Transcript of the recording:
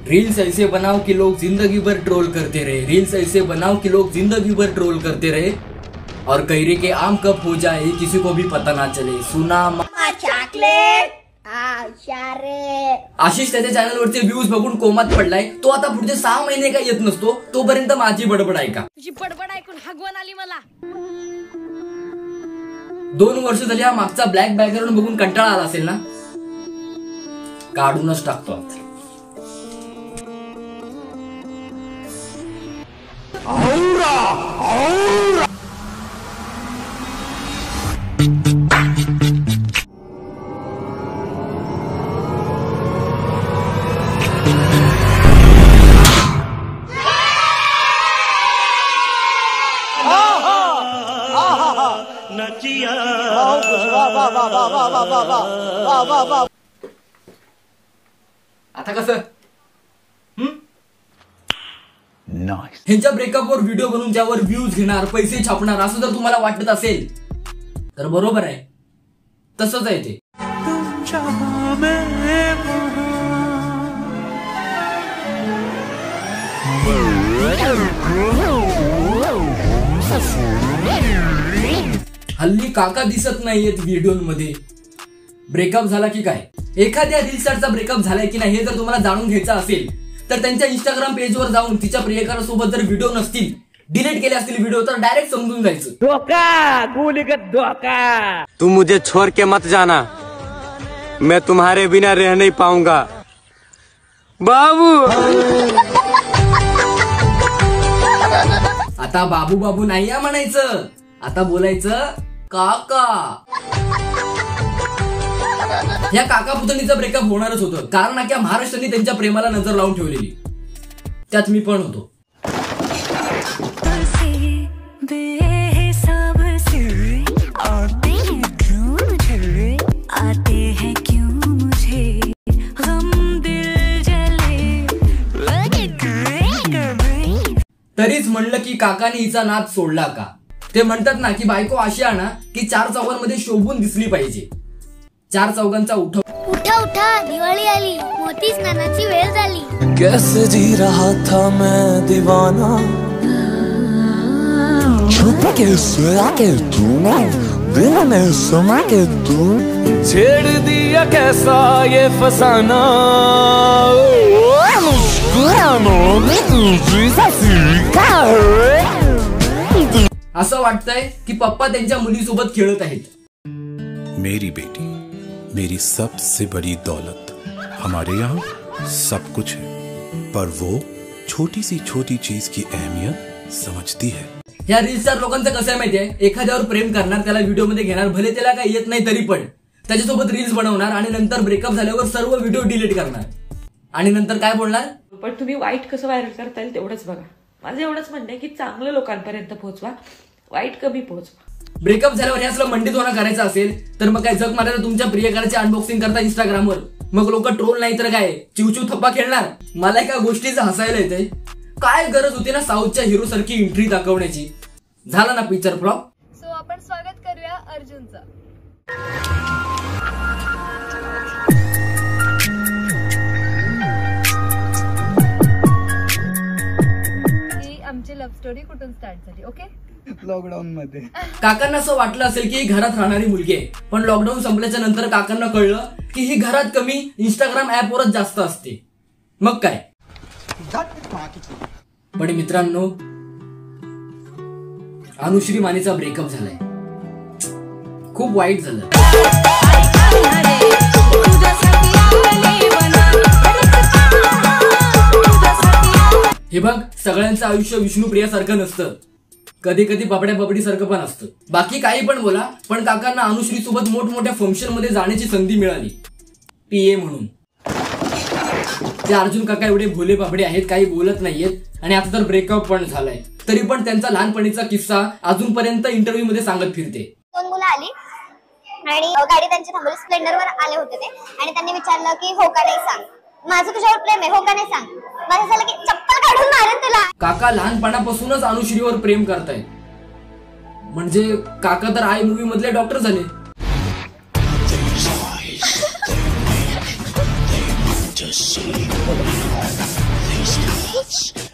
Reels ऐसे बनाओ कि लोग जिंदगी भर ट्रोल करते रहे, रील्स ऐसे बनाओ कि लोग जिंदगी भर ट्रोल करते रहे, और कैरी के आम कब हो जाए किसी को भी पता ना चले। सुना चॉकलेट आशिष त्याच्या चॅनलवरचे व्ह्यूज बघून कोमात पडलाय। तो आता पुढचे 6 महिने काय येत नसतो, तोपर्यंत माझी बडबड ऐका। तुझी बडबड ऐकून हगवण आली मला। 2 वर्ष झाली हा मागचा ब्लॅक बॅकग्राऊंड बघून कंटाळा आला असेल ना, काढूनच टाकतो आता। आता कसं ह्यांच्या ब्रेकअपवर व्हिडिओ बनवून ज्यावर व्ह्यूज घेणार, पैसे छापणार असं जर तुम्हाला वाटत असेल तर बरोबर आहे, तसंच आहे ते। हल्ली काका दिसत नाहीयेत व्हिडिओमध्ये। ब्रेकअप झाला की काय, एखाद्या रील स्टारचा ब्रेकअप झालाय की नाही हे जर तुम्हाला जाणून घ्यायचं असेल तर त्यांच्या इंस्टाग्राम पेजवर जाऊन तिच्या प्रियकरासोबत जर व्हिडिओ नसतील, डिलीट केले असतील व्हिडिओ, तर डायरेक्ट समजून जायचं धोखा, गोलीगत धोखा। तुम मुझे छोड़ के मत जाना, मैं तुम्हारे बिना रह नहीं पाऊंगा बाबू। आता बाबू बाबू नाही म्हणायचं, आता बोलायचं काका। या काका पुतणीचं ब्रेकअप होणारच होतं, कारण अख्ख्या महाराष्ट्राने त्यांच्या प्रेमाला नजर लावून ठेवलेली, त्यात मी पण होतो। तरीच म्हणलं की काकाने हिचा नाद सोडला का। ते म्हणतात ना की बायको अशी आणा की 4 चौघांमध्ये शोभून दिसली पाहिजे। 4 चौघांचा उठा उठा, दिवाळी आली, मोती स्नानाची वेळ झाली। कैसे जी रहा था मैं दीवाना, छुप के सोया के तूने दिल में समा के तू छेड़ दिया कैसा ये फसाना, मुस्कुरानो में तुझी सीखा। असं वाटतंय की पप्पा त्यांच्या मुलीसोबत खेळत आहेत। मेरी बेटी मेरी सबसे बड़ी दौलत, हमारे यहाँ सब कुछ है, पर वो छोटी सी छोटी चीज की अहमियत समझती है। या रील स्टार लोकांचं कसं आहे माहितीये, एखाद्यावर प्रेम करणार, त्याला व्हिडिओ मध्ये घेणार, भले त्याला काही येत नाही तरी पण त्याच्यासोबत रील्स बनवणार आणि नंतर ब्रेकअप झाल्यावर सर्व व्हिडिओ डिलीट करणार आणि नंतर काय बोलणार, पण तुम्ही वाईट कसं व्हायरल करता येईल तेवढंच बघा। माझं एवढंच म्हणणं आहे की चांगलं लोकांपर्यंत पोहोचवा, वाईट कमी पोहोचवा। ब्रेकअप झाल्यावर हे असलं मंडित होणं करायचं असेल तर मग काय जग मारायला तुमच्या प्रियकराची अनबॉक्सिंग करता इंस्टाग्रामवर, मग लोक ट्रोल नाही तर काय चिवचिव थप्पा खेळणार। मला एका गोष्टीचं हसायला येतंय, काय गरज होती ना साऊथच्या हिरो सारखी एंट्री दाखवण्याची, झाला ना पिक्चर फ्लॉप। सो आपण स्वागत करूया अर्जुनचं। ही आमची लव्ह स्टोरी कुठून स्टार्ट झाली, ओके, लॉकडाऊन मध्ये। काकांना असं वाटलं असेल की ही घरात राहणारी मुलगी आहे, पण लॉकडाऊन संपल्याच्या नंतर काकांना कळलं की ही घरात कमी, इंस्टाग्राम ऍपवरच जास्त असते। मग काय, पण मित्रांनो अनुश्री मानेचा ब्रेकअप झालाय, खूप वाईट झालं। हे बघ, सगळ्यांचं आयुष्य विष्णुप्रियासारखं नसतं, कधी कधी बाबड्या बाबडी सारखं पण असतं। बाकी काही पण बोला, पण काकांना अनुश्री सोबत मोठमोठ्या फंक्शन मध्ये जाण्याची संधी मिळाली, पीए म्हणून। ते अर्जुन काका एवढे भोले बाबडे आहेत, काही बोलत नाहीयेत, आणि आता तर ब्रेकअप पण झालाय, तरी पण त्यांचा लहानपणीचा किस्सा अजूनपर्यंत इंटरव्ह्यू मध्ये सांगत फिरते। 2 मुलं आली आणि गाडी त्यांची थांबवली, स्प्लेंडरवर आले होते ते, आणि त्यांनी विचारलं की हो का नाही सांग, माझं तुझ्यावर प्रेम आहे, हो का नाही सांग। माझं झालं की चप्पल काढून मारेन तुला। काका लहानपणापासूनच अनुश्रीवर प्रेम करतायत, म्हणजे काका तर आय मूवी मधले डॉक्टर झाले। see. Stitch.